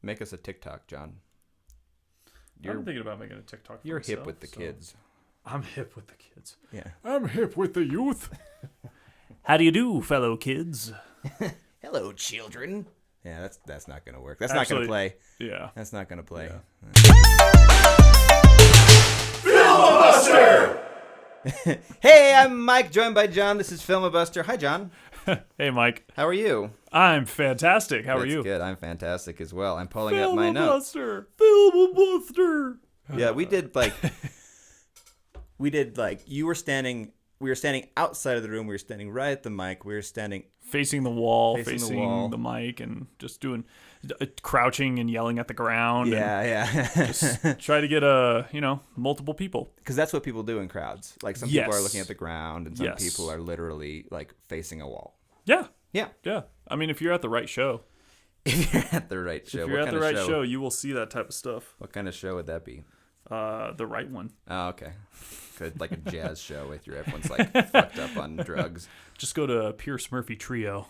Make us a TikTok, John. I'm thinking about making a TikTok. You're hip with the kids. I'm hip with the kids. Yeah. I'm hip with the youth. How do you do, fellow kids? Hello, children. Yeah, that's not gonna work. That's not gonna play. Yeah. That's not gonna play. Yeah. Filmabuster! Hey, I'm Mike, joined by John. This is Filmabuster. Hi, John. Hey, Mike. How are you? I'm fantastic. How are you? Good. I'm fantastic as well. I'm pulling up my notes. Filmabuster. Yeah, we did like we were standing outside of the room. We were standing right at the mic. We were standing facing the wall, Facing the wall. the mic, and just doing crouching and yelling at the ground. Yeah. Just try to get multiple people. Because that's what people do in crowds. Like some people are looking at the ground, and some Yes. people are literally like facing a wall. Yeah. Yeah. Yeah. I mean, if you're at the right show, If you're at the right show, if you're at the right show, you will see that type of stuff. What kind of show would that be? The right one. Oh, okay. Good, like a jazz show with everyone's like fucked up on drugs. Just go to Pierce Murphy Trio,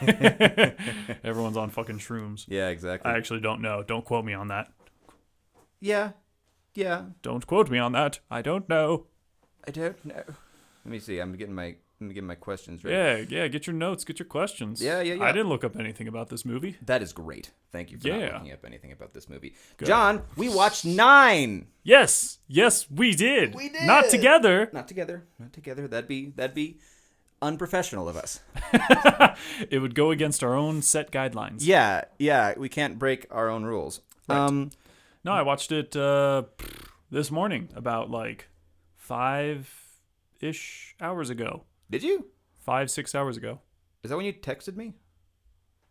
and everyone's on fucking shrooms. Yeah, exactly. I actually don't know. Don't quote me on that. Yeah. Don't quote me on that. I don't know. I don't know. Let me see. I'm getting my questions ready. Yeah. Get your notes. Get your questions. Yeah. I didn't look up anything about this movie. That is great. Thank you for not Yeah. looking up anything about this movie. Good. John, we watched 9. Yes, we did. We did. Not together. Not together. That'd be unprofessional of us. It would go against our own set guidelines. Yeah. We can't break our own rules. Right. No, I watched it this morning about like 5-ish hours ago. Did you? 5-6 hours ago. Is that when you texted me?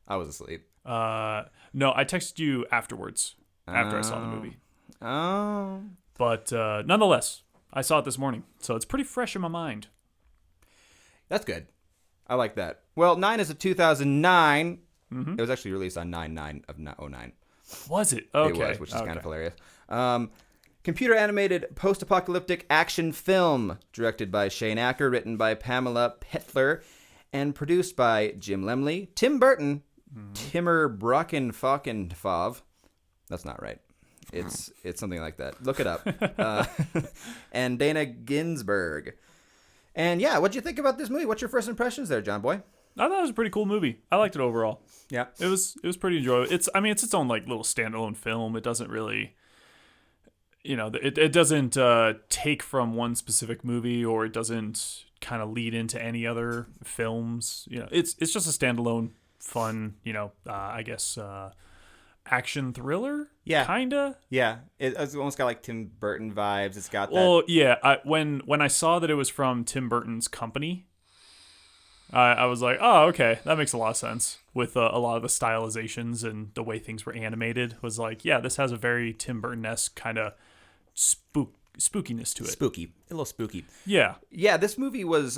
I was asleep. No, I texted you afterwards, after I saw the movie. Oh. But nonetheless, I saw it this morning, so it's pretty fresh in my mind. That's good. I like that. Well, 9 is a 2009. Mm-hmm. It was actually released on 9/9 of 09. Was it? Okay. It was, which is kind of hilarious. Computer animated post-apocalyptic action film directed by Shane Acker, written by Pamela Petler, and produced by Jim Lemley, Tim Burton, Timur Brockenfaukenfov. That's not right. It's something like that. Look it up. And Dana Ginsburg. And yeah, what'd you think about this movie? What's your first impressions there, John Boy? I thought it was a pretty cool movie. I liked it overall. Yeah. It was pretty enjoyable. It's its own like little standalone film. It doesn't really, it doesn't take from one specific movie, or it doesn't kind of lead into any other films. It's just a standalone fun, I guess action thriller. Yeah. Kinda. Yeah. It's almost got like Tim Burton vibes. It's got that. Well, yeah. When I saw that it was from Tim Burton's company, I was like, oh, okay, that makes a lot of sense. With a lot of the stylizations and the way things were animated, was like, yeah, this has a very Tim Burton-esque kind of spookiness to it. Spooky. A little spooky. Yeah. Yeah, this movie was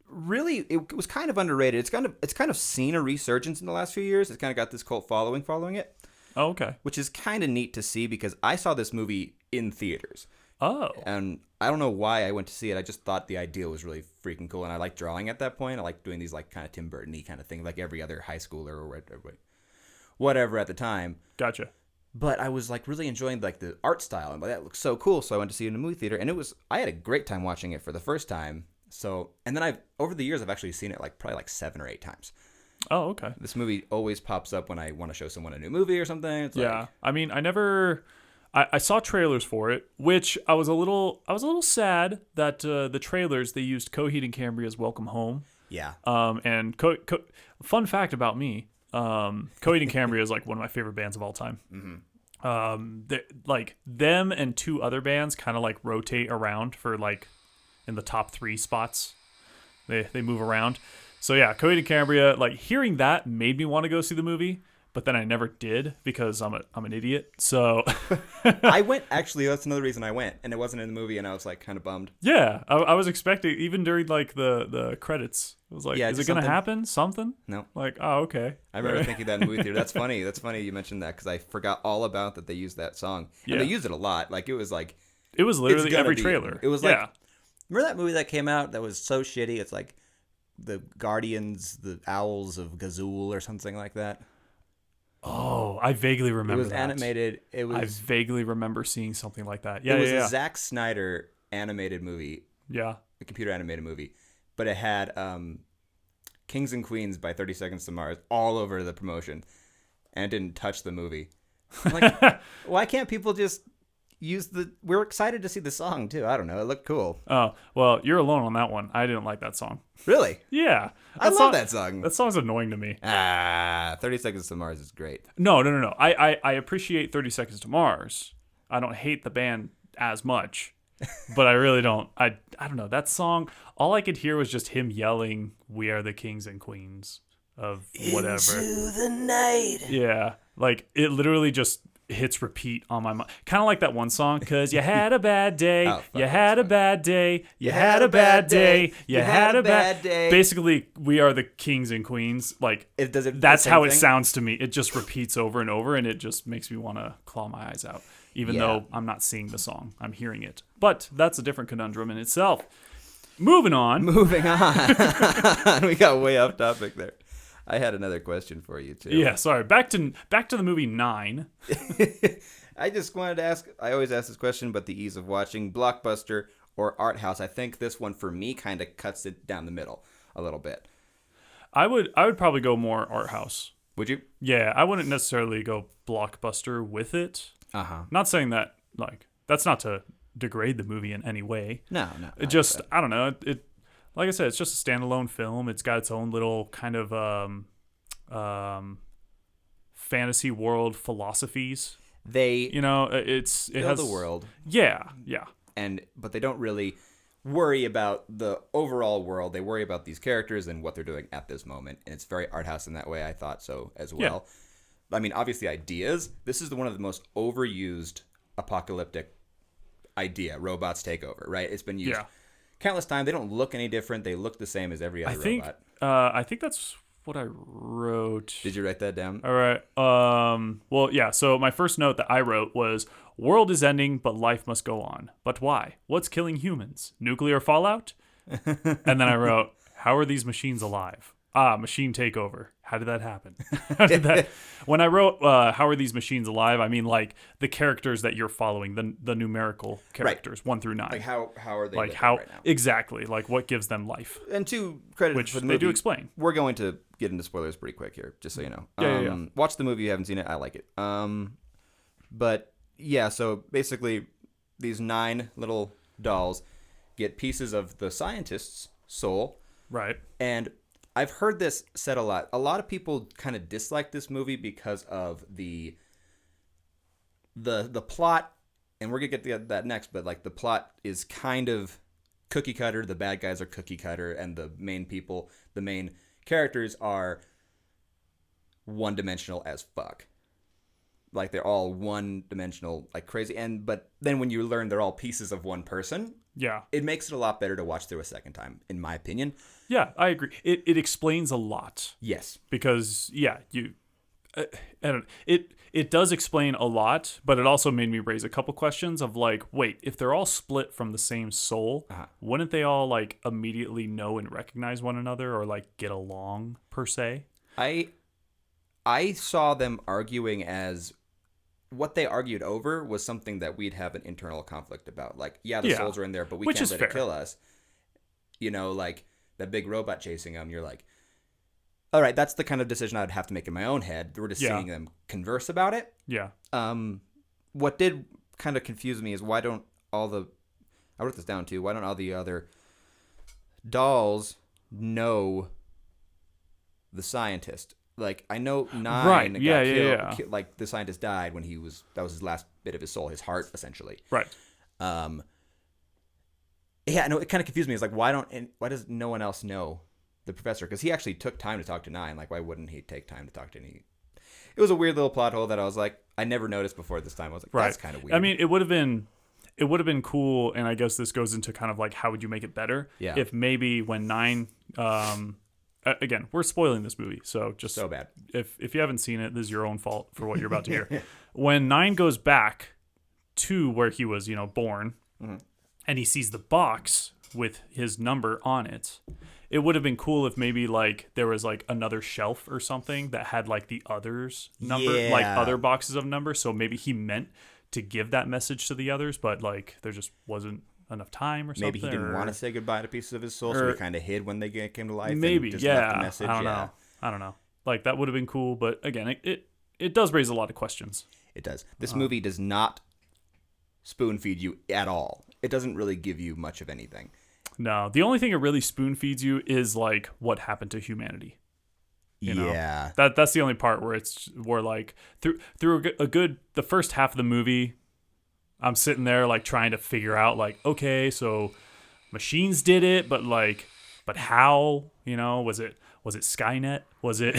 really, it was kind of underrated. It's kind of seen a resurgence in the last few years. It's kind of got this cult following it. Oh, okay. Which is kind of neat to see, because I saw this movie in theaters. Oh. And I don't know why I went to see it. I just thought the idea was really freaking cool, and I liked drawing at that point. I liked doing these like kind of Tim Burton-y kind of thing, like every other high schooler or whatever at the time. Gotcha. But I was like really enjoying like the art style, and that looks so cool. So I went to see it in a movie theater, and I had a great time watching it for the first time. So, and then over the years I've actually seen it like probably like 7 or 8 times. Oh, okay. This movie always pops up when I want to show someone a new movie or something. It's yeah. I saw trailers for it, which I was a little sad that the trailers, they used Coheed and Cambria's Welcome Home. Yeah. And fun fact about me, Coheed and Cambria is like one of my favorite bands of all time. Mm-hmm. Like them and 2 other bands kind of like rotate around for like in the top 3 spots. They move around. So yeah, Coheed and Cambria, like hearing that made me want to go see the movie. But then I never did, because I'm an idiot. So I went, actually, that's another reason I went, and it wasn't in the movie, and I was like kind of bummed. Yeah, I was expecting, even during like the credits, I was like, is it going to happen? Something? No. Like, oh, okay. I remember thinking that in the movie theater. That's funny. That's funny you mentioned that, because I forgot all about that they used that song. Yeah. And they used it a lot. Like, it was like... It was literally every trailer. It was like... Yeah. Remember that movie that came out that was so shitty? It's like the Guardians, the Owls of Gazul or something like that. Oh, I vaguely It remember was that. animated. It I was vaguely remember seeing something like that. Yeah, it was yeah, a Zack Snyder animated movie, yeah. a computer animated movie, but it had Kings and Queens by 30 Seconds to Mars all over the promotion, and it didn't touch the movie. I'm like, why can't people just use the? We're excited to see the song too. I don't know. It looked cool. Oh, well, you're alone on that one. I didn't like that song. Really, Yeah. I love that song. That song's annoying to me. 30 Seconds to Mars is great. No. I appreciate 30 Seconds to Mars. I don't hate the band as much, but I really don't. I don't know. That song, all I could hear was just him yelling, "We are the kings and queens of whatever." Into the night. Yeah. Like, it literally just hits repeat on my mind. Kind of like that one song, "Cause you had a bad day, Oh, fuck you that had a song. bad day, you had a bad day, you had a bad day." Basically, we are the kings and queens. Like, Does it? that's the how same it thing? sounds to me. It just repeats over and over, and it just makes me want to claw my eyes out, even Yeah. though I'm not seeing the song. I'm hearing it. But that's a different conundrum in itself. Moving on. Moving on. We got way off topic there. I had another question for you too. Yeah, sorry. Back to the movie 9. I just wanted to ask. I always ask this question, but the ease of watching blockbuster or art house. I think this one for me kind of cuts it down the middle a little bit. I would probably go more art house. Would you? Yeah, I wouldn't necessarily go blockbuster with it. Uh-huh. Not saying that, like, that's not to degrade the movie in any way. No. It just, I don't know. It like I said, it's just a standalone film. It's got its own little kind of fantasy world philosophies. they You know, it build has the world, Yeah. but they don't really worry about the overall world. They worry about these characters and what they're doing at this moment, and it's very art house in that way. I thought so as well. I mean, obviously, ideas. This is one of the most overused apocalyptic idea. Robots take over, right? It's been used Yeah. countless times. They don't look any different. They look the same as every other robot. I think that's what I wrote. Did you write that down? All right. Well, yeah. So my first note that I wrote was, "World is ending, but life must go on. But why? What's killing humans? Nuclear fallout?" And then I wrote, "How are these machines alive? Machine takeover. How did that happen?" How did that? When I wrote, "How are these machines alive?" I mean, like, the characters that you're following, the numerical characters, 1 through 9. Like how are they Like living how right now? exactly? Like, what gives them life? And to credit Which for the they do movie, explain. We're going to get into spoilers pretty quick here, just so you know. Yeah. Watch the movie if you haven't seen it. I like it. But yeah, so basically, these 9 little dolls get pieces of the scientist's soul, Right. and I've heard this said a lot. A lot of people kind of dislike this movie because of the plot, and we're gonna get to that next. But like, the plot is kind of cookie cutter. The bad guys are cookie cutter, and the main characters are one dimensional as fuck. Like, they're all one dimensional, like crazy. But then when you learn they're all pieces of one person, Yeah. it makes it a lot better to watch through a second time, in my opinion. Yeah, I agree. It explains a lot. Yes. Because I don't. It does explain a lot, but it also made me raise a couple questions of, like, wait, if they're all split from the same soul, wouldn't they all, like, immediately know and recognize one another, or, like, get along per se? I saw them arguing as what they argued over was something that we'd have an internal conflict about. Like, the souls are in there, but we Which can't is let it fair. kill us. You know, like that big robot chasing them. You're like, all right, that's the kind of decision I'd have to make in my own head. We're just seeing them converse about it. Yeah. What did kind of confuse me is why don't I wrote this down too. Why don't all the other dolls know the scientist? Like, I know 9 Right. got Yeah, killed. yeah. Like, the scientist died when that was his last bit of his soul, his heart, essentially. Right. Yeah, no, it kind of confused me. It's like, why does no one else know the professor? Because he actually took time to talk to 9. Like, why wouldn't he take time to talk to any? It was a weird little plot hole that I was like, I never noticed before this time. I was like, that's kind of weird. I mean, it would have been cool, and I guess this goes into kind of like, how would you make it better? Yeah. If maybe when 9, again, we're spoiling this movie, so just so bad. If you haven't seen it, this is your own fault for what you're about to hear. When 9 goes back to where he was, born, and he sees the box with his number on it, it would have been cool if maybe like there was like another shelf or something that had like the others number, like Yeah. other boxes of numbers. So maybe he meant to give that message to the others, but like there just wasn't enough time or something. Maybe he didn't want to say goodbye to pieces of his soul, so or- he kind of hid when they came to life. Maybe, and just yeah. left the message. I don't know. I don't know. Like that would have been cool, but again, it does raise a lot of questions. It does. This movie does not spoon feed you at all. It doesn't really give you much of anything. No, the only thing it really spoon feeds you is like what happened to humanity. You know? Yeah. That's the only part where where like through a good the first half of the movie, I'm sitting there like trying to figure out like, okay, so machines did it, but how? You know, was it Skynet? Was it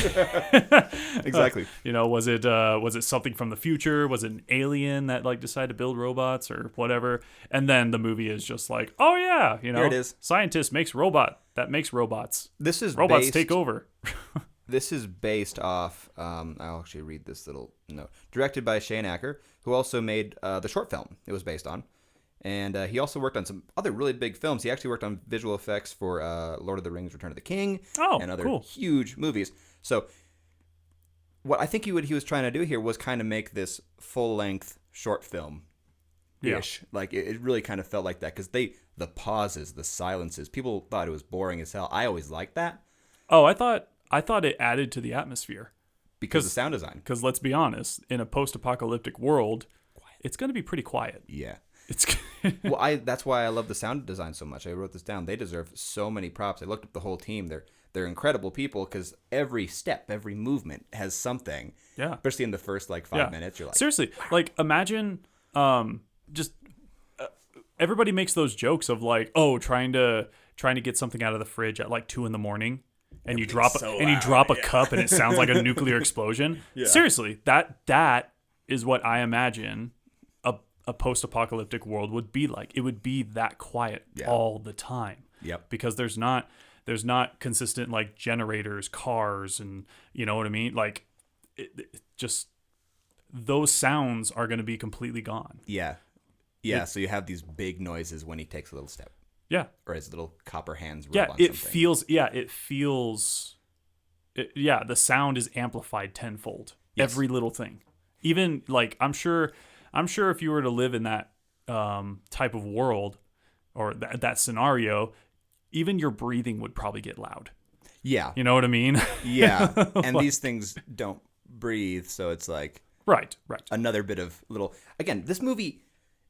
Exactly. you know, was it something from the future? Was it an alien that like decided to build robots or whatever? And then the movie is just like, oh yeah, you know, Here it is. Scientist makes robot that makes robots. This is Robots based, take over. This is based off. I'll actually read this little note. Directed by Shane Acker, who also made the short film it was based on, and he also worked on some other really big films. He actually worked on visual effects for Lord of the Rings: Return of the King, Oh, and other cool. huge movies. So, what I think he was trying to do here was kind of make this full length short film. Ish. Like it really kind of felt like that because the pauses, the silences, people thought it was boring as hell. I always liked that Oh, I thought it added to the atmosphere. because of the sound design. Because let's be honest, in a post-apocalyptic world, it's going to be pretty quiet. Yeah. It's Well, that's why I love the sound design so much. I wrote this down. They deserve so many props. I looked up the whole team. They're incredible people because every step, every movement has something. yeah. Especially in the first like 5 minutes, you're like, Seriously, like imagine just everybody makes those jokes of like, oh, trying to get something out of the fridge at like 2 a.m. and you drop so you loud, drop a cup and it sounds like a nuclear explosion. Seriously, that is what I imagine a post-apocalyptic world would be like. It would be that quiet all the time. Yep. Because there's not consistent like generators, cars, and you know what I mean? Like it just those sounds are going to be completely gone. Yeah. Yeah. So you have these big noises when he takes a little step Yeah. or his little copper hands rub Yeah, on it something. feels the sound is amplified tenfold. Yes. Every little thing. Even like I'm sure if you were to live in that type of world or that scenario, even your breathing would probably get loud. Yeah. You know what I mean? Yeah. And these things don't breathe. So it's like Right. another bit of little. Again, this movie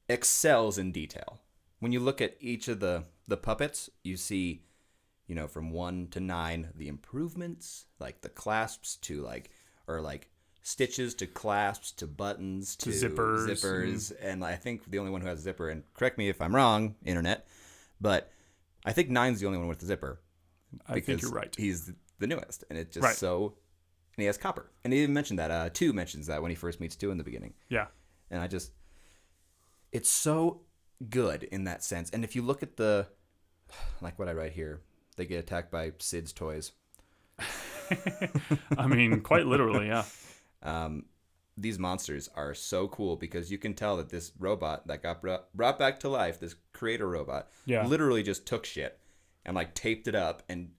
excels in detail. When you look at each of the puppets, you see, you know, from 1 to 9, the improvements, like the clasps to like stitches to clasps to buttons to zippers. And I think the only one who has a zipper, and correct me if I'm wrong, internet, but I think 9's the only one with the zipper. I think you're right. He's the newest, and it's just Right. so. And he has copper, and he even mentioned that. 2 mentions that when he first meets 2 in the beginning, Yeah. and it's so good in that sense. And if you look at like what I write here, they get attacked by Sid's toys. I mean, quite literally, yeah. These monsters are so cool because you can tell that this robot that got brought back to life, this creator robot, Yeah. literally just took shit and like taped it up and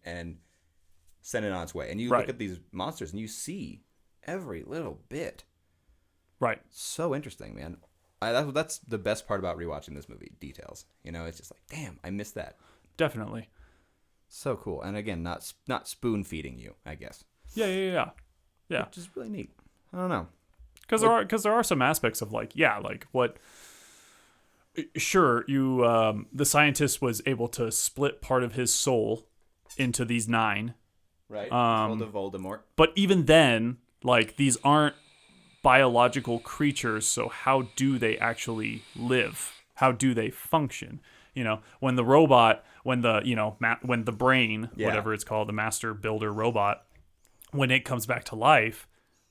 sent it on its way. And you Right. look at these monsters and you see every little bit. Right. So interesting, man. That's the best part about rewatching this movie. Details. You know, it's just like, damn, I missed that. Definitely. So cool. And again, not spoon feeding you, I guess. Yeah. Which is really neat. I don't know. Because there are some aspects of like what. Sure, the scientist was able to split part of his soul into these 9, Right. Control to Voldemort. but even then, like these aren't biological creatures. So how do they actually live? How do they function? You know, when the robot, when the brain, Yeah. whatever it's called, the master builder robot, when it comes back to life,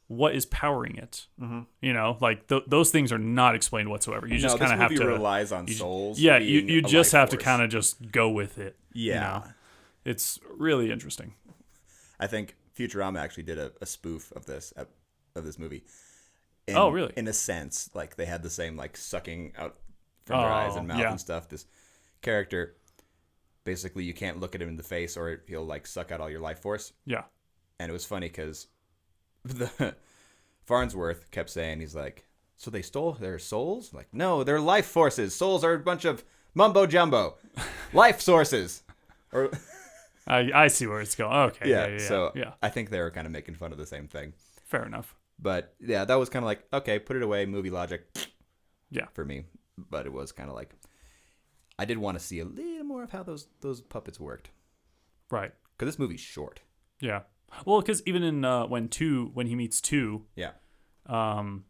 what is powering it? Mm-hmm. You know, like those things are not explained whatsoever. You just kind of have to relies on souls. Yeah, being you a just life have to force. kind of just go with it. Yeah. You know? It's really interesting. I think Futurama actually did a spoof of this movie. Oh, really? In a sense, like they had the same like sucking out from their eyes and mouth yeah. and stuff. This character, basically you can't look at him in the face or he'll like suck out all your life force. Yeah. And it was funny because the Farnsworth kept saying, he's like, so they stole their souls? I'm like, no, they're life forces. Souls are a bunch of mumbo jumbo. Life sources. Or I see where it's going. Okay. yeah, Yeah. so yeah. I think they were kind of making fun of the same thing. Fair enough. But yeah, that was kind of like, okay, put it away, movie logic. Yeah. For me. But it was kind of like, I did want to see a little more of how those puppets worked. Right. Because this movie's short. Yeah. Well, because even in when he meets two, Yeah. and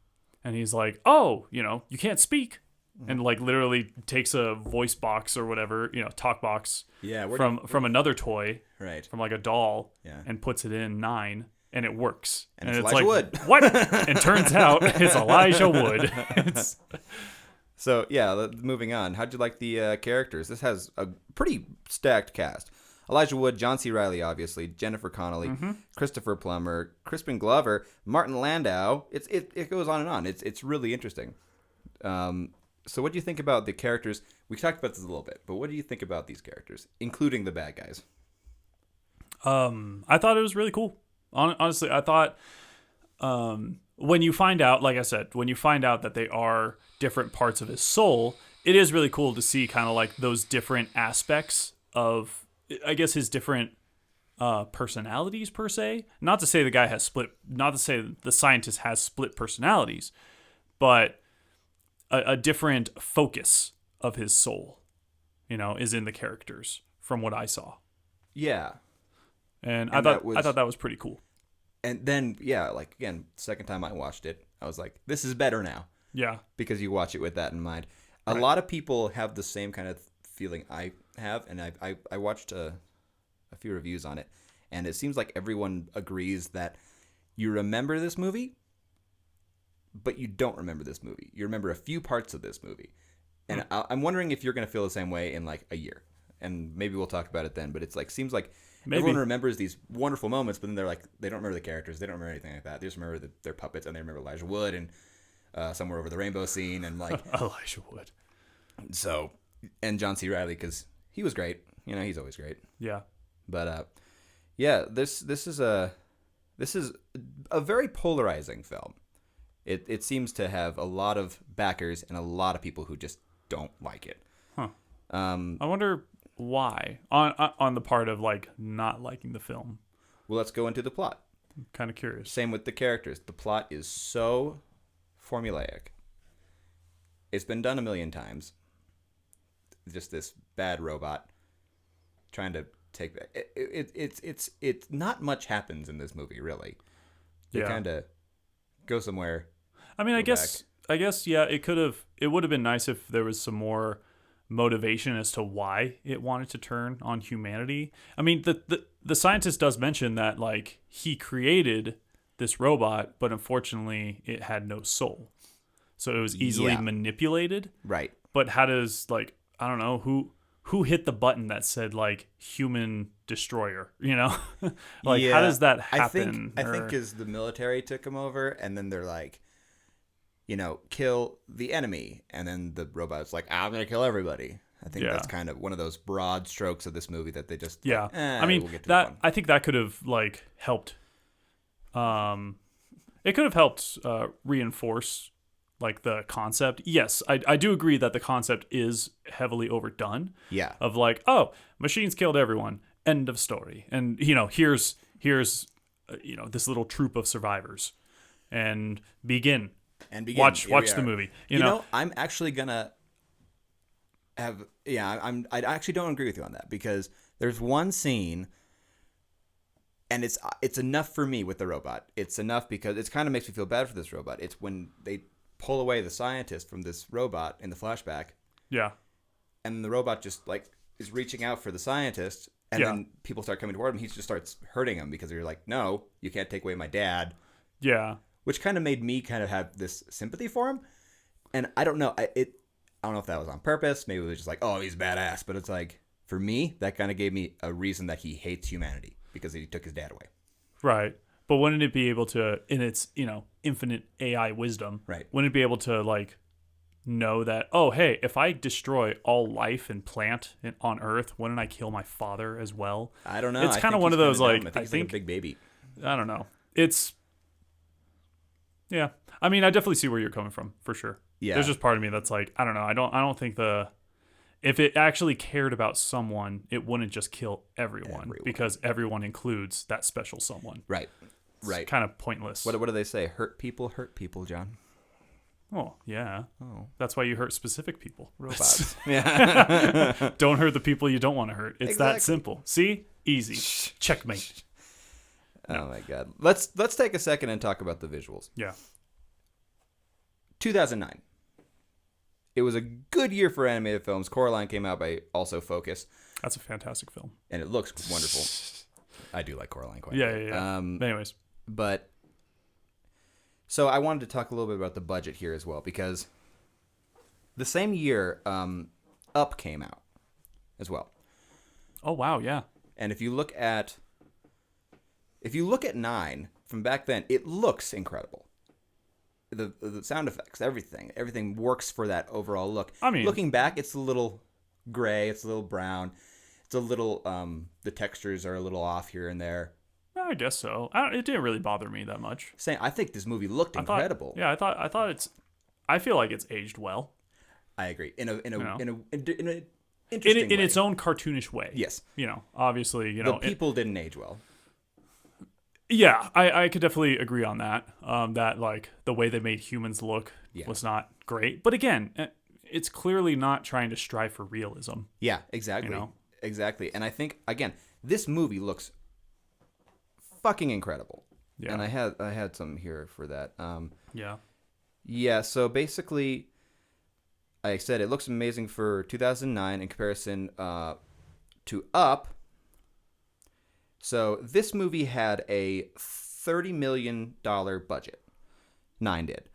he's like, oh, you can't speak, and like literally takes a voice box or whatever, talk box Yeah. from another toy, Right. from like a doll, Yeah. and puts it in 9, and it works. And it's like, Elijah Wood. What? And turns out it's Elijah Wood. It's, So yeah, moving on. How'd you like the characters? This has a pretty stacked cast. Elijah Wood, John C. Reilly, obviously, Jennifer Connelly, Christopher Plummer, Crispin Glover, Martin Landau. It goes on and on. It's really interesting. So what do you think about the characters? We talked about this a little bit, but what do you think about these characters, including the bad guys? I thought it was really cool. Honestly, I thought when you find out, like I said, when you find out that they are different parts of his soul, it is really cool to see kind of like those different aspects of, I guess, his different personalities per se. Not to say not to say the scientist has split personalities, but a different focus of his soul, is in the characters from what I saw. Yeah. And I thought that was pretty cool. And then, yeah, like, again, second time I watched it, I was like, this is better now. Yeah. Because you watch it with that in mind. A Right. lot of people have the same kind of feeling I have, and I watched a few reviews on it, and it seems like everyone agrees that you remember this movie, but you don't remember this movie. You remember a few parts of this movie. And I'm wondering if you're going to feel the same way in, like, a year. And maybe we'll talk about it then, but it's like, seems like everyone remembers these wonderful moments, but then they're like, they don't remember the characters, they don't remember anything like that. They just remember their puppets, and they remember Elijah Wood and Somewhere Over the Rainbow scene, and like Elijah Wood. So, and John C. Reilly, because he was great. He's always great. Yeah. But yeah, this is a very polarizing film. It seems to have a lot of backers and a lot of people who just don't like it. Huh. I wonder why on the part of like not liking the film. Well, let's go into the plot. I'm kind of curious. Same with the characters. The plot is so formulaic. It's been done a million times. Just this bad robot trying to take back. It's not much happens in this movie, really. They kind of go somewhere. I mean, I guess yeah, it would have been nice if there was some more motivation as to why it wanted to turn on humanity. I mean, the scientist does mention that like he created this robot, but unfortunately it had no soul. So it was easily manipulated. Right. But how does, like, I don't know, who hit the button that said like human destroyer, Like how does that happen? I think because the military took him over, and then they're like, kill the enemy, and then the robot's like, I'm gonna kill everybody. I think that's kind of one of those broad strokes of this movie that they just I mean, we'll get to that I think that could have like helped. It could have helped reinforce like the concept. Yes, I do agree that the concept is heavily overdone. Yeah. Of like, oh, machines killed everyone. End of story. And here's this little troop of survivors, and begin. Watch the movie. You know, I'm actually gonna have I actually don't agree with you on that, because there's one scene, and it's enough for me with the robot. It's enough because it kind of makes me feel bad for this robot. It's when they pull away the scientist from this robot in the flashback. Yeah. And the robot just like is reaching out for the scientist, and then people start coming toward him. He just starts hurting him because they're like, no, you can't take away my dad. Yeah. Which kind of made me kind of have this sympathy for him. And I don't know. I don't know if that was on purpose. Maybe it was just like, oh, he's badass. But it's like, for me, that kind of gave me a reason that he hates humanity, because he took his dad away. Right. But wouldn't it be able to, in its, infinite AI wisdom, right, wouldn't it be able to, like, know that, oh, hey, if I destroy all life and plant on Earth, wouldn't I kill my father as well? I don't know. It's I kind of think one he's of those, kinda like, dumb. I I think he's like think, a big baby. I don't know. It's, yeah. I mean, I definitely see where you're coming from, for sure. Yeah. There's just part of me that's like, I don't know. I don't think if it actually cared about someone, it wouldn't just kill everyone. Because everyone includes that special someone. Right. It's Right. kind of pointless. What do they say? Hurt people, John. Oh, yeah. Oh. That's why you hurt specific people. Robots. Yeah. Don't hurt the people you don't want to hurt. It's Exactly. that simple. See? Easy. Checkmate. Oh my god. Let's take a second and talk about the visuals. Yeah. 2009. It was a good year for animated films. Coraline came out by also Focus, That's a fantastic film. and it looks wonderful. I do like Coraline quite a Yeah, bit. yeah. Anyways. But so I wanted to talk a little bit about the budget here as well, because the same year Up came out as well. Oh, wow. Yeah. And if you look at 9 from back then, it looks incredible. The sound effects, everything works for that overall look. I mean, looking back, it's a little gray, it's a little brown, it's a little the textures are a little off here and there. I guess so. It didn't really bother me that much. I think this movie looked incredible. I thought it's. I feel like it's aged well. I agree. In a interesting In way. its own cartoonish way. Yes. Obviously, The people didn't age well. Yeah, I could definitely agree on that. That like the way they made humans look was not great. But again, it's clearly not trying to strive for realism. Yeah, exactly. Exactly. And I think again, this movie looks fucking incredible. Yeah. And I had some here for that. Yeah. Yeah, so basically I said it looks amazing for 2009 in comparison to Up. So this movie had a $30 million budget. 9 did.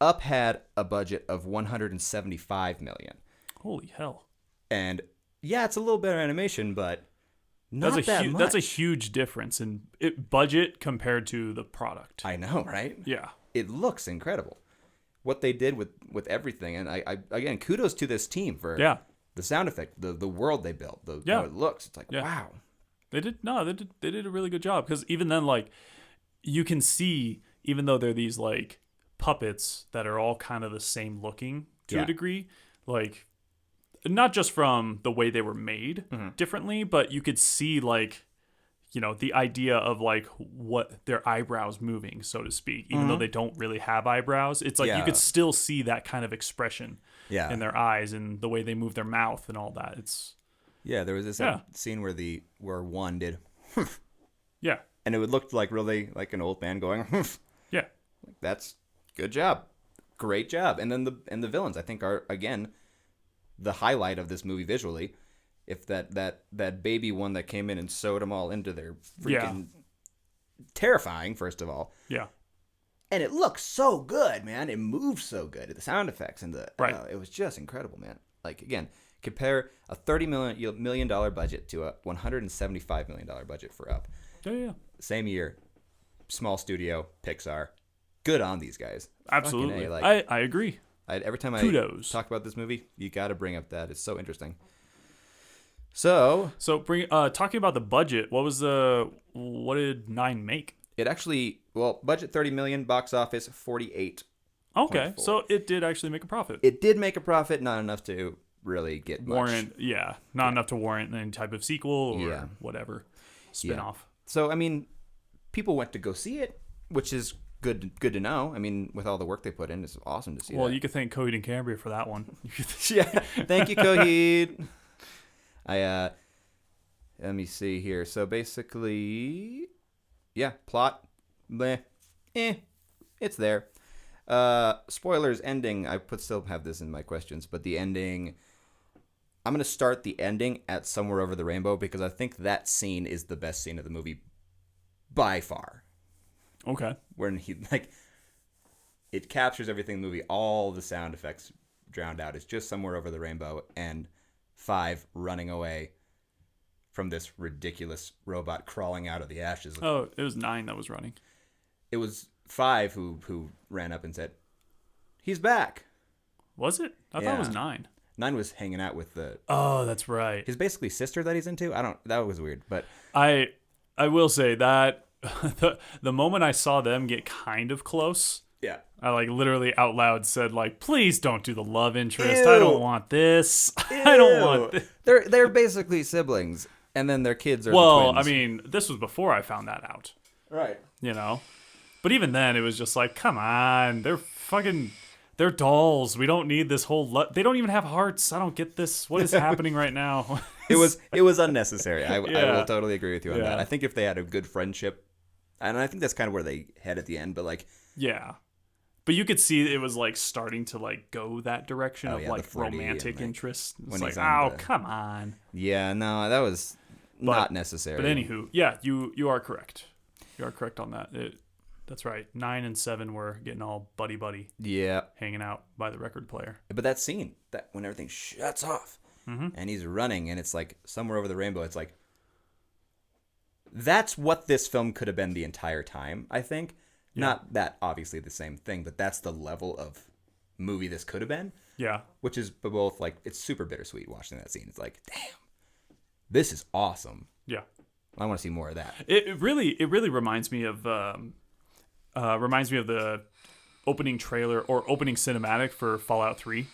Up had a budget of $175 million. Holy hell. And yeah, it's a little better animation, but not that much. That's a huge difference in budget compared to the product. I know, right? Yeah. It looks incredible. What they did with everything. And I again, kudos to this team for the sound effect, the world they built, how it looks. It's like, wow. They did a really good job, because even then, like, you can see, even though they're these like puppets that are all kind of the same looking to a degree, like not just from the way they were made differently, but you could see like, the idea of like what their eyebrows moving, so to speak, even though they don't really have eyebrows. It's like you could still see that kind of expression in their eyes and the way they move their mouth and all that. Yeah, there was this scene where one did, yeah, and it would look like really like an old man going, yeah. That's good job, great job. And then the villains, I think, are again the highlight of this movie visually. If that baby one that came in and sewed them all into their freaking terrifying, first of all, and it looks so good, man. It moves so good. The sound effects and it was just incredible, man. Like again. Compare a $30 million budget to a $175 million budget for Up. Yeah. Same year, small studio, Pixar. Good on these guys. Absolutely. I agree. Every time Kudos. I talk about this movie, you got to bring up that. It's so interesting. So talking about the budget, what did 9 make? it actually, budget $30 million, box office 48. Okay, so it did actually make a profit. It did make a profit, not enough to really get much. Not enough to warrant any type of sequel or whatever spin-off. So I mean, people went to go see it, which is good to know. I mean, with all the work they put in, it's awesome to see. Well, you could thank Coheed and Cambria for that one. Thank you, Coheed. Let me see here. So basically, plot, it's there. Spoilers, ending. I still have this in my questions, but the ending. I'm going to start the ending at Somewhere Over the Rainbow because I think that scene is the best scene of the movie by far. Okay. When it captures everything in the movie, all the sound effects drowned out. It's just Somewhere Over the Rainbow and 5 running away from this ridiculous robot crawling out of the ashes. Oh, it was 9 that was running. It was 5 who ran up and said, "He's back." Was it? I thought it was 9. 9 was hanging out with Oh, that's right. his basically sister that he's into. That was weird, but I will say that the moment I saw them get kind of close, yeah. I like literally out loud said like, please don't do the love interest. Ew. I don't want this. I don't want this. They're basically siblings, and then their kids are Well, twins. I mean, this was before I found that out, right. you know? But even then, it was just like, come on. They're dolls. We don't need this whole... they don't even have hearts. I don't get this. What is happening right now? It was unnecessary. I Yeah. will totally agree with you on Yeah. that. I think if they had a good friendship, and I think that's kind of where they head at the end, but like, Yeah. But you could see it was like starting to like go that direction of yeah, like the flirty romantic and, like, interest. It's when like, he's on oh, the- come on. yeah, no, that was not necessary. But anywho, yeah, you are correct. You are correct on that. That's right. 9 and 7 were getting all buddy yeah, hanging out by the record player. but that scene, that when everything shuts off, and he's running, and it's like somewhere over the rainbow, it's like, that's what this film could have been the entire time, I think. Not that obviously the same thing, but that's the level of movie this could have been, Yeah. which is both like, it's super bittersweet watching that scene. It's like, damn, this is awesome. Yeah. I want to see more of that. It really reminds me of the opening trailer or opening cinematic for Fallout 3.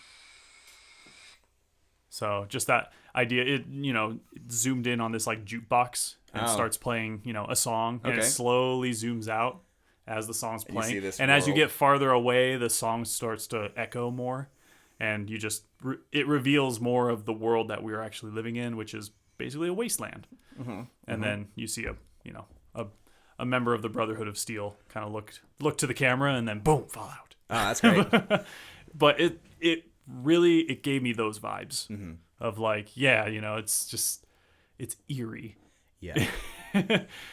So just that idea, it zoomed in on this like jukebox and starts playing, a song, and it Okay. slowly zooms out as the song's you see playing. this And as you world. get farther away, the song starts to echo more, and you just it reveals more of the world that we are actually living in, which is basically a wasteland. And then you see a member of the Brotherhood of Steel kind of look to the camera, and then boom, Fallout. Oh, that's great. But it really gave me those vibes of like, it's eerie. Yeah.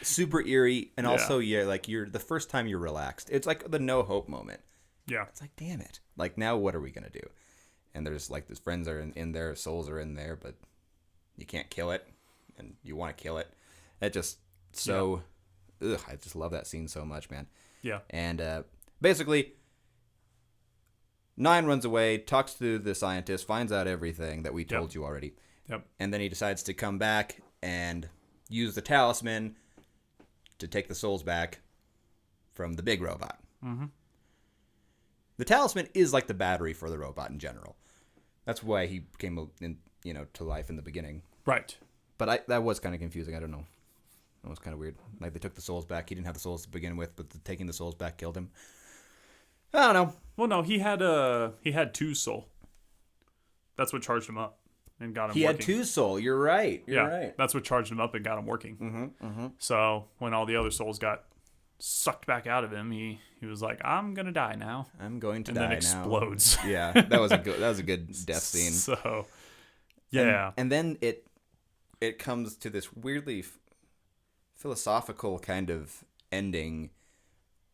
Super eerie, and also you're the first time you're relaxed. It's like the no hope moment. Yeah. It's like, damn it. Like, now what are we gonna do? And there's like, his friends are in there, souls are in there, but you can't kill it, and you want to kill it. That just I just love that scene so much, man. Yeah. And basically, 9 runs away, talks to the scientist, finds out everything that we told you already. Yep. And then he decides to come back and use the talisman to take the souls back from the big robot. Mm-hmm. The talisman is like the battery for the robot in general. That's why he came to life in the beginning. Right. But that was kind of confusing. I don't know. That was kind of weird. Like, they took the souls back. He didn't have the souls to begin with, but taking the souls back killed him. I don't know. Well, no, he had 2 soul. That's what charged him up and got him He working. had 2 soul. You're right. You're right. That's what charged him up and got him working. So when all the other souls got sucked back out of him, he was like, I'm gonna die now. I'm going to And die then now. explodes. Yeah, that was a good death scene. So yeah. And then it comes to this weirdly philosophical kind of ending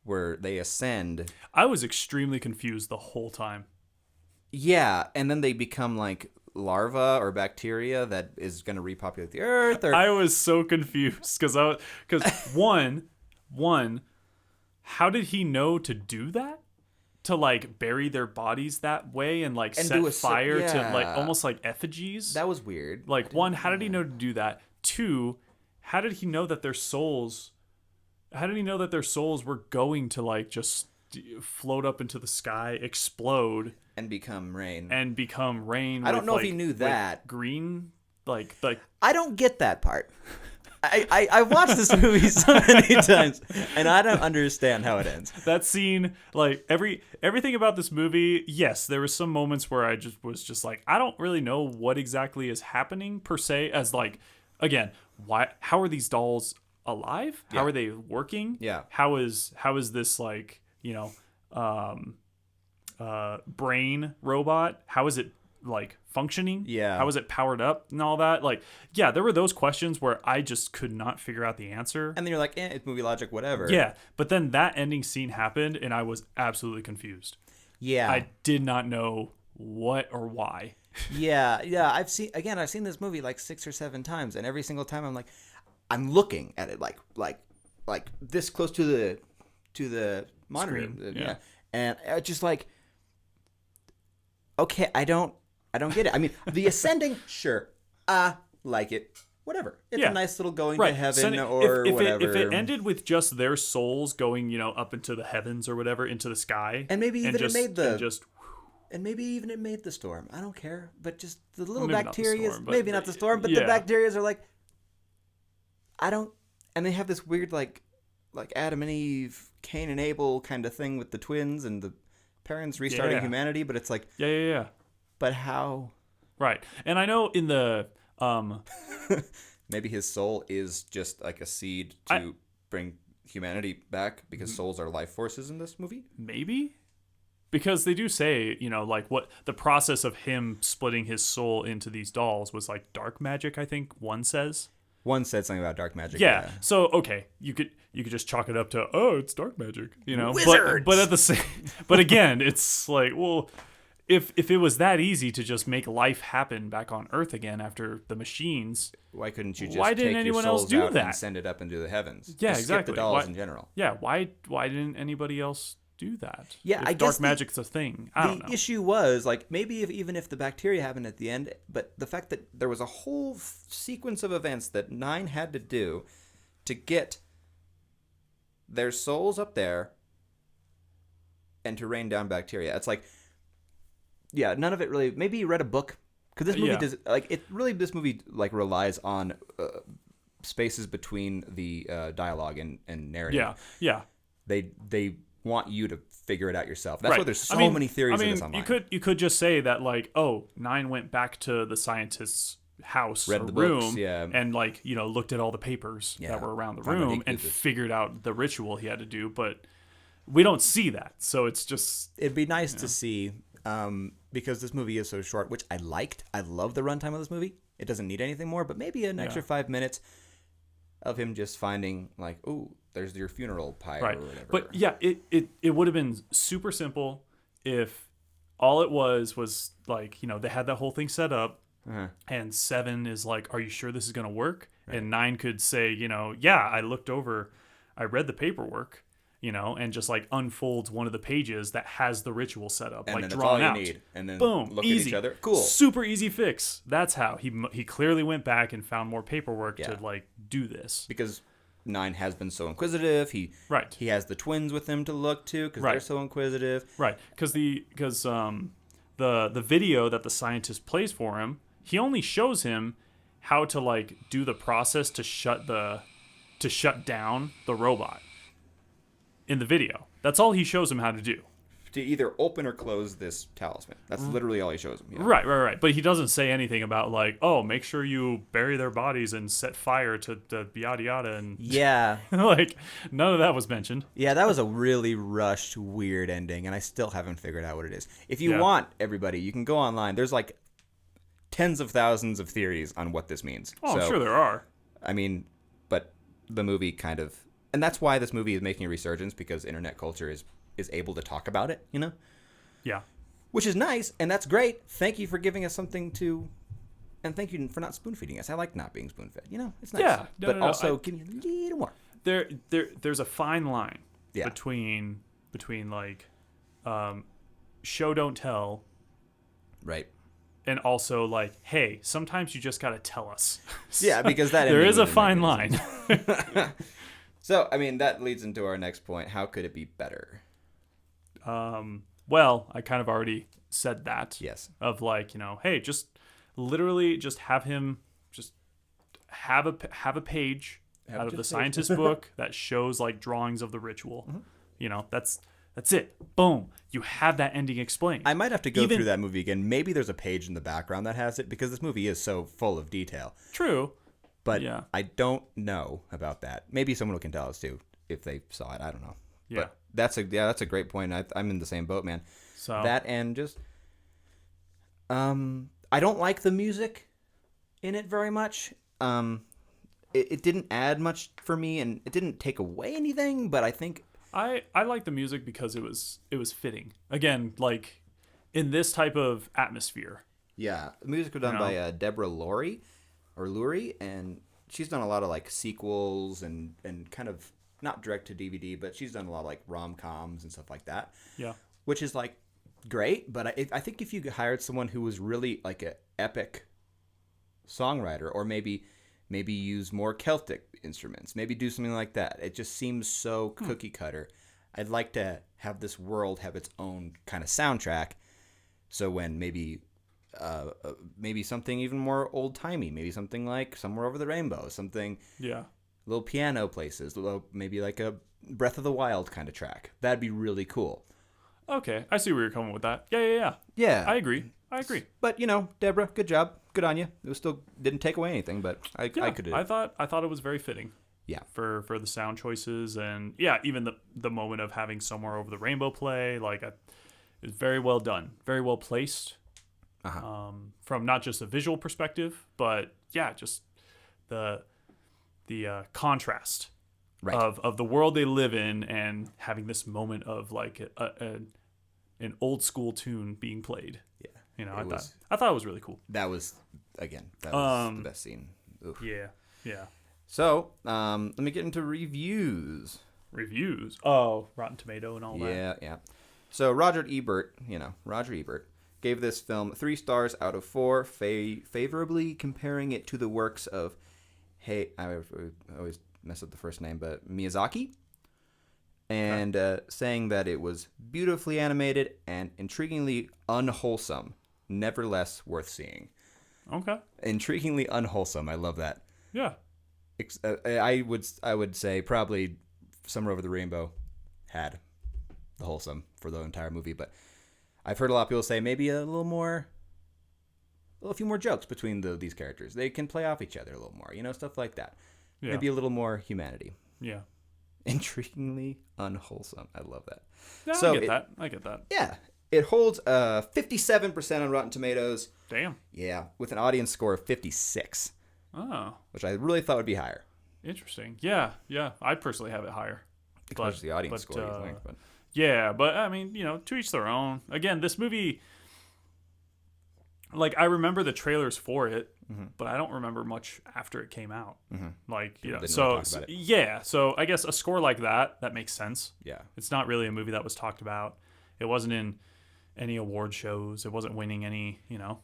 where they ascend. I was extremely confused the whole time. Yeah, and then they become like larva or bacteria that is going to repopulate the earth. Or I was so confused because one, how did he know to do that? To like bury their bodies that way and like And set do a fire to like yeah. almost like effigies? that was weird. Like, one, how did he know to do that? 2, how did he know that their souls? How did he know that their souls were going to like just float up into the sky, explode, And become rain. and become rain? I don't with, know if like, he knew with that. green, like I don't get that part. I watched this movie so many times, and I don't understand how it ends. that scene. Like everything about this movie. Yes, there were some moments where I was just like, I don't really know what exactly is happening per se. As like, again, why? How are these dolls alive? How are they working? Yeah. How is this like brain robot? How is it like functioning? Yeah. How is it powered up and all that? Like, yeah, there were those questions where I just could not figure out the answer. And then you're like, it's movie logic, whatever. Yeah, but then that ending scene happened and I was absolutely confused. Yeah. I did not know what or why. Yeah. I've seen this movie like 6 or 7 times, and every single time I'm looking at it like this close to the monitor. Screen, yeah. And just like, okay, I don't get it. I mean, the ascending, sure, like it, whatever. It's Yeah. a nice little going Right. to heaven Sending- or if whatever. If it ended with just their souls going, up into the heavens or whatever, into the sky, And maybe even it made the- and just and maybe even it made the storm. I don't care, but just the little maybe not the bacteria, storm, but- maybe not the storm, but yeah. the bacteria are like, I don't. And they have this weird like Adam and Eve, Cain and Abel kind of thing with the twins and the parents restarting Yeah. humanity. But it's like, yeah. but how? Right. And I know in the Maybe his soul is just like a seed to bring humanity back because souls are life forces in this movie. maybe because they do say, like what the process of him splitting his soul into these dolls was like dark magic, I think one says. One said something about dark magic. Yeah. So okay, you could just chalk it up to it's dark magic, Wizards! But at the same, but again, it's like, well, if it was that easy to just make life happen back on Earth again after the machines, Why couldn't you just Why didn't take anyone your else souls do out that? and send it up into the heavens? Yeah, Just exactly. Skip the dolls Why- in general. yeah, why didn't anybody else do that? Yeah, if I dark guess magic's a thing. I don't know. The issue was like maybe even if the bacteria happened at the end, but the fact that there was a whole sequence of events that Nine had to do to get their souls up there and to rain down bacteria. It's like, yeah, none of it really. Maybe you read a book because this movie Yeah. does like it. Really, this movie like relies on spaces between the dialogue and narrative. Yeah. They want you to figure it out yourself. That's Right. why there's so I mean- many theories I mean, of this online. you could just say that like, Nine went back to the scientist's house Read or the room books, yeah. and like, looked at all the papers Yeah. that were around the Found out he room could and do this. figured out the ritual he had to do, but we don't see that. So it's just It'd be nice to see because this movie is so short, which I liked. I love the runtime of this movie. It doesn't need anything more, but maybe an extra 5 minutes of him just finding like, oh, there's your funeral pyre right. or whatever. But yeah, it would have been super simple if all it was like, they had that whole thing set up. And 7 is like, are you sure this is going to work? Right. And 9 could say, yeah, I looked over, I read the paperwork, and just like unfolds one of the pages that has the ritual set up, and like then that's drawn all out. you need. And then Boom, look easy. at each other. Cool. Super easy fix. That's how he clearly went back and found more paperwork to Yeah. like do this. Because 9 has been so inquisitive. He has the twins with him to look to because they're so inquisitive. Right. Because the video that the scientist plays for him, he only shows him how to like do the process to shut down the robot in the video. That's all he shows him how to do. To either open or close this talisman. That's literally all he shows him. Yeah. Right. But he doesn't say anything about like, make sure you bury their bodies and set fire to the yada yada and Yeah. like none of that was mentioned. Yeah, that was a really rushed, weird ending, and I still haven't figured out what it is. If you want, everybody, you can go online. There's like tens of thousands of theories on what this means. Oh, I'm sure there are. I mean, but the movie kind of... And that's why this movie is making a resurgence, because internet culture is able to talk about it, Yeah. Which is nice, and that's great. Thank you for giving us something to... And thank you for not spoon-feeding us. I like not being spoon-fed. It's nice. Yeah. But also, give me a little more. There's a fine line between like show don't tell, right, and also like, hey, sometimes you just gotta tell us. Yeah, because that there is a didn't fine make any line. sense. So I mean that leads into our next point. How could it be better? Well, I kind of already said that. Yes. Of like, hey, just literally just have him just have a page out of the scientist's book that shows like drawings of the ritual. Mm-hmm. That's it. Boom. You have that ending explained. I might have to go through that movie again. Maybe there's a page in the background that has it, because this movie is so full of detail. True. But I don't know about that. Maybe someone can tell us too if they saw it. I don't know. Yeah. But that's a great point. I'm in the same boat, man. So that and just I don't like the music in it very much. It didn't add much for me, and it didn't take away anything, but I think I like the music because it was fitting. Again, like in this type of atmosphere. Yeah, the music was done by Deborah Lurie, and she's done a lot of like sequels and kind of not direct to DVD, but she's done a lot of like rom-coms and stuff like that. Yeah. Which is like great, but I think if you hired someone who was really like an epic songwriter, or maybe use more Celtic instruments, maybe do something like that. It just seems so cookie cutter. I'd like to have this world have its own kind of soundtrack. So when maybe something even more old timey, maybe something like Somewhere Over the Rainbow, something Yeah. little piano places, maybe like a Breath of the Wild kind of track. That'd be really cool. Okay, I see where you're coming with that. Yeah. Yeah, I agree. But Deborah, good job, good on you. It was still didn't take away anything, but I could do it. I thought it was very fitting. Yeah. For the sound choices, and even the moment of having Somewhere Over the Rainbow play, it's very well done, very well placed. From not just a visual perspective, but just the contrast Right. of the world they live in, and having this moment of like an old school tune being played. Yeah. I thought it was really cool. That was the best scene. Oof. Yeah. So, let me get into reviews. Reviews. Oh, Rotten Tomato and all that. Yeah. So Roger Ebert gave this film 3 stars out of 4, favorably comparing it to the works of, I always mess up the first name, but Miyazaki, and saying that it was beautifully animated and intriguingly unwholesome, nevertheless worth seeing. Okay. Intriguingly unwholesome. I love that. Yeah. I would say probably Somewhere Over the Rainbow had the wholesome for the entire movie, but I've heard a lot of people say maybe a few more jokes between these characters. They can play off each other a little more, stuff like that. Yeah. Maybe a little more humanity. Yeah. Intriguingly unwholesome. I love that. Yeah, So I get that. Yeah, it holds 57% on Rotten Tomatoes. Damn. Yeah, with an audience score of 56, Oh, which I really thought would be higher. interesting. Yeah. I personally have it higher. Especially the audience score, you think. But Yeah, but I mean, to each their own. Again, this movie, I remember the trailers for it, but I don't remember much after it came out. didn't really talk about it. Yeah, so I guess a score like that makes sense. yeah. It's not really a movie that was talked about. It wasn't in any award shows. It wasn't winning any,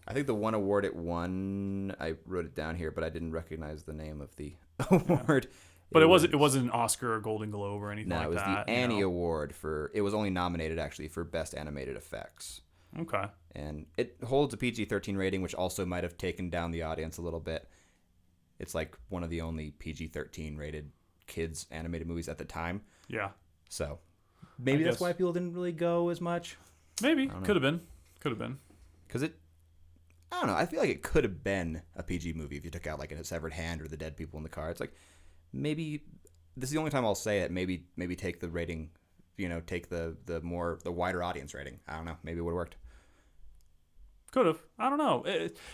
I think the one award it won, I wrote it down here, but I didn't recognize the name of the award. But it wasn't an Oscar or Golden Globe or anything No, like it was that. the Annie Award it was only nominated actually for Best Animated Effects. Okay. And it holds a PG-13 rating, which also might have taken down the audience a little bit. It's like one of the only PG-13 rated kids animated movies at the time. Yeah. So maybe that's guess. why people didn't really go as much. Maybe. Could have been. Because I don't know. I feel like it could have been a PG movie if you took out like a severed hand or the dead people in the car. It's like maybe this is the only time I'll say it. Maybe take the rating, take the wider audience rating. I don't know. Maybe it would have worked. Could have. I don't know.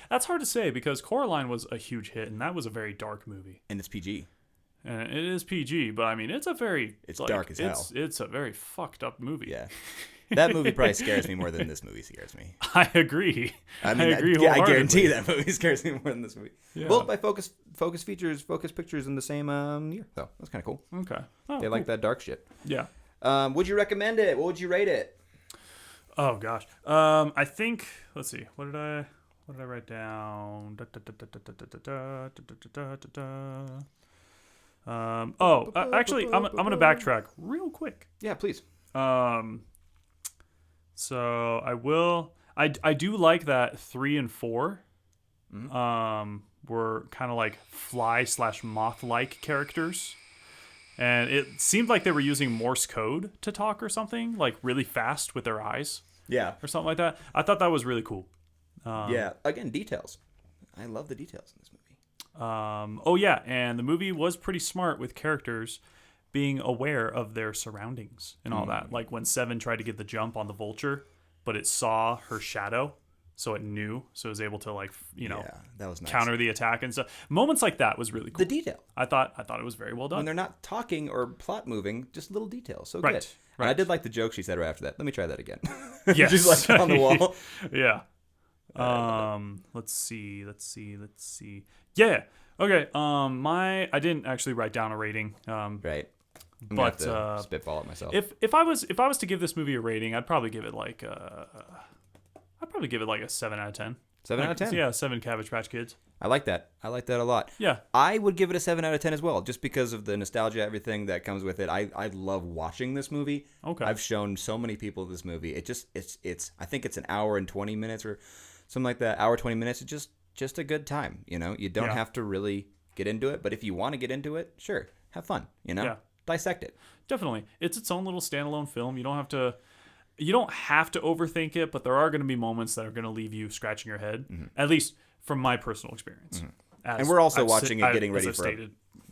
That's hard to say because Coraline was a huge hit, and that was a very dark movie. And it's PG. And it is PG, but I mean, it's dark as hell. It's a very fucked up movie. Yeah. That movie probably scares me more than this movie scares me. I agree. I mean, agree I guarantee that movie scares me more than this movie. Yeah. Both by Focus Pictures in the same year. So that's kind of cool. Okay. Oh, They like that dark shit. Yeah. Would you recommend it? What would you rate it? Oh gosh. I think. Let's see. What did I write down? Actually, I'm gonna backtrack real quick. Yeah, please. So I will. I do like that 3 and 4. Were kind of like fly/moth like characters, and it seemed like they were using Morse code to talk or something, like really fast with their eyes Yeah. or something like that. I thought that was really cool. Yeah. Again, details. I love the details in this movie. Oh yeah, and the movie was pretty smart with characters being aware of their surroundings and all that. Like when Seven tried to get the jump on the vulture, but it saw her shadow, so it knew, so it was able to Yeah, that was nice. counter the attack and stuff. Moments like that was really cool. The detail. I thought it was very well When done. they're not talking or plot moving, just little details. So Right, good. And I did like the joke she said right after that. Let me try that again. Yes. She's like on the wall. Yeah. Let's see. Yeah. Okay. I didn't actually write down a rating. Right. I'm gonna have But to spitball it myself. if I was to give this movie a rating, I'd probably give it like a 7 out of 10. 7 out of 10. Yeah, 7 Cabbage Patch Kids. I like that. I like that a lot. Yeah. I would give it a 7 out of 10 as well, just because of the nostalgia, everything that comes with it. I love watching this movie. Okay. I've shown so many people this movie. It's I think it's an hour and 20 minutes or something like that. Hour 20 minutes. It's just a good time. You know, you don't have to really get into it, but if you want to get into it, sure, have fun. You know, dissect it. Definitely, it's its own little standalone film. You don't have to overthink it, but there are going to be moments that are going to leave you scratching your head. At least from my personal experience. And we're also watching it, getting ready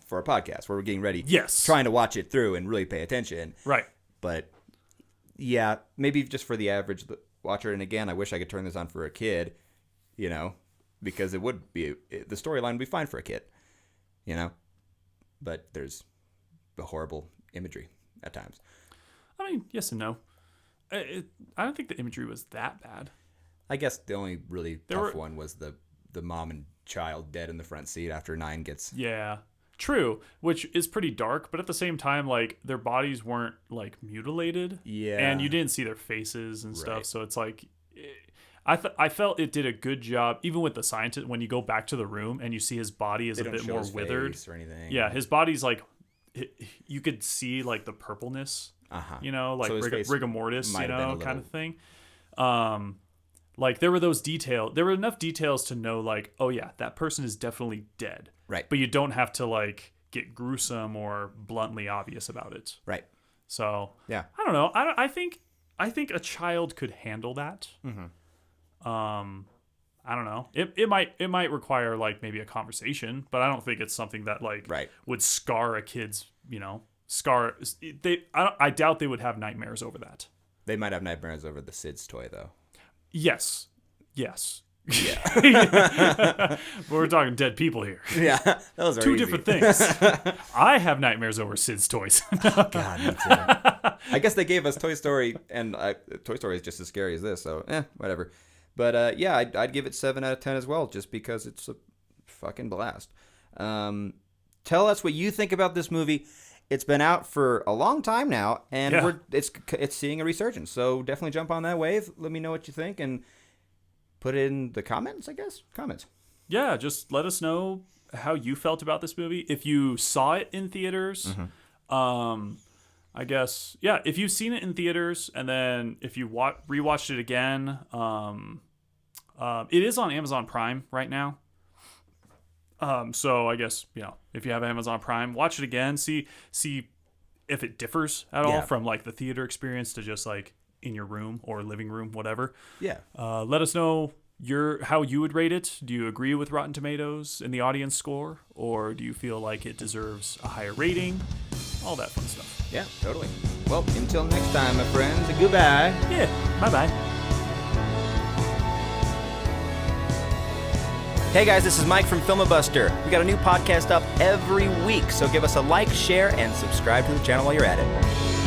for a podcast where we're getting ready. Yes. Trying to watch it through and really pay attention. Right. But yeah, maybe just for the average watcher. And again, I wish I could turn this on for a kid, you know, because it would be, the storyline would be fine for a kid, you know, but there's the horrible imagery at times. I mean, yes and no. I don't think the imagery was that bad. I guess the only really tough one was the mom and child dead in the front seat after 9 gets... Yeah, true, which is pretty dark, but at the same time, like, their bodies weren't, like, mutilated. Yeah. And you didn't see their faces and stuff, so it's like... I felt it did a good job, even with the scientist, when you go back to the room and you see his body is a bit more withered. Or anything. Yeah, his body's, like... you could see, like, the purpleness, you know, like so rigor mortis, you know, kind of thing. Like, there were enough details to know, like, oh yeah, that person is definitely dead. Right. But you don't have to, like, get gruesome or bluntly obvious about it. Right. So, yeah. I don't know. I think a child could handle that. I don't know. It might require, like, maybe a conversation, but I don't think it's something that, like, would scar a kid's, you know, I doubt they would have nightmares over that. They might have nightmares over the Sid's toy, though. Yes. Yeah. We're talking dead people here. Yeah. Those are two different things. I have nightmares over Sid's toys. God, me too. I guess they gave us Toy Story, and Toy Story is just as scary as this, so whatever. But yeah, I'd give it 7 out of 10 as well, just because it's a fucking blast. Tell us what you think about this movie. It's been out for a long time now, and it's seeing a resurgence. So definitely jump on that wave. Let me know what you think, and put it in the comments, I guess. Comments. Yeah, just let us know how you felt about this movie. If you saw it in theaters, I guess, yeah, if you've seen it in theaters, and then if you rewatched it again, it is on Amazon Prime right now. So I guess, you know, if you have Amazon Prime, watch it again, see if it differs at all from, like, the theater experience to just, like, in your room or living room, whatever. Yeah. Let us know how you would rate it. Do you agree with Rotten Tomatoes in the audience score, or do you feel like it deserves a higher rating? All that fun stuff. Yeah, totally. Well, until next time, my friends, goodbye. Yeah, bye-bye. Hey guys, this is Mike from Filmabuster. We got a new podcast up every week, so give us a like, share, and subscribe to the channel while you're at it.